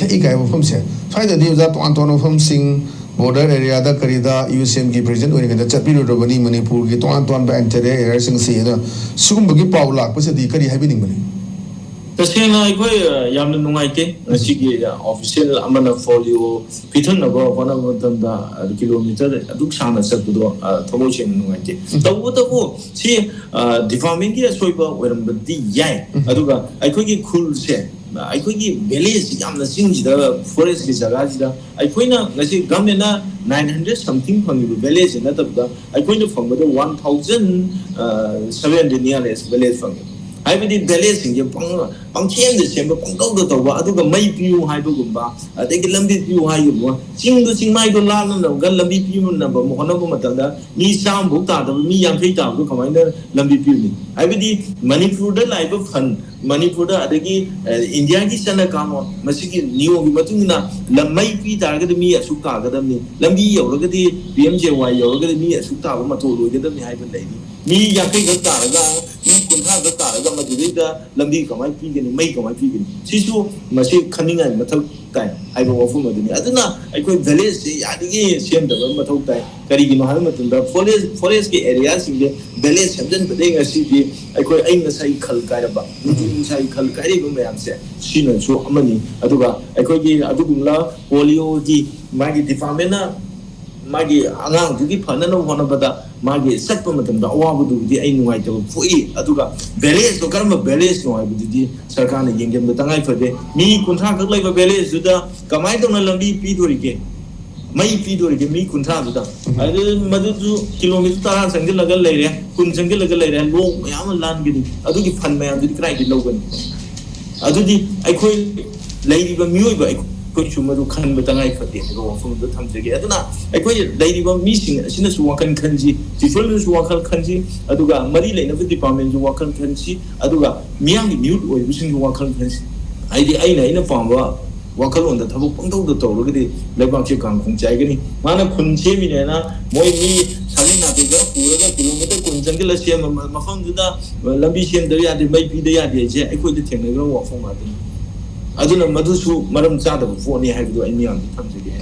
hey guy from say try the news that Antonio from sing border area da karida USM ki president oi ga chapi ro bani Manipur ki ton ba entere air sing se na sum bagi paula pa se di kari habi ning bani tasena ikoi yamna nungai te sigi official amana folio pithan na go bana matam da kilometer aduk sana sakdo thomo chen nungai te tawu tawu si development ki soiba weram badi yai aduga ikoi ki khul se ikoi ki village yamna sing da forest ki jaga ji da ikoi na ngasi government na 900 something from the village na tabda ikoi na from the 1700 nearest village from I believe village in pang chen the chamber pang go to aduga mai piu hai bu gumba they get lambi piu hai yu sing mai do la na ga lambi piu na ba mo na ba matanda ni sam bu ta da mi yang thai ta bu khamai na lambi piu ni I believe Manipur da life of fun Manipur da adagi India ki sana kamo masiki niyo gi matung na lamai pi ta ga mi asu ka ga ni lambi yo ga di PMJY yo ga mi asu ta ba ma to lo ga ni hai ban dai mi yang thai ga ta ga mi kun tha ga ta ga ma di da lambi kamai pi ga ni mai kamai pi ga ni sisu masi khaninga mathau tai ai ba wafu ma ni aduna ai koi village se ya di sem da ma mathau tai kari gi ma ha ma tun da forest ki area sing de village samjan bade ga si di ai koi ai na sai khal ka ba ni sai khal ka ri ba ma yam se sina so amani aduga ai koi gi adugumla polio di magi development na magi angang gi phana no hona bada magi sakpa matam da awa bu di ai nuai to foi aduga village to karma village no ai bu di sarkar na yengem da tangai phade mi kunthra khak lai ba village da kamai to na lambi pi dori ke mai pi dori ke mi kunthra da adu madu ju kilometer tara sangil lagal lai re kun sangil lagal lai re lo yam lan gi adu gi phan mayam di krai di logan adu di ai khoi lai ba mi oi ba koi chuma do khan batangai phate go wafum do thamjege aduna aikoi dairi ba mi sing asina su wakan khanji tifol su wakan khanji aduga mari leina bu department ju wakan khanji aduga miyang ni mute oi busing ju wakan khanji aidi aina pamba wakal on da thabu pangdo do to rogedi lebang che kang khong chai gani mana khun che mi ne na moi mi sami na de ga pura ga kilometer kun jang la sem mafam du da lambi sem da ya de mai pi da ya de che aikoi de theng ga wafum ma de aduna madusu maram chada bu phone ni hai do ai mi am thamjege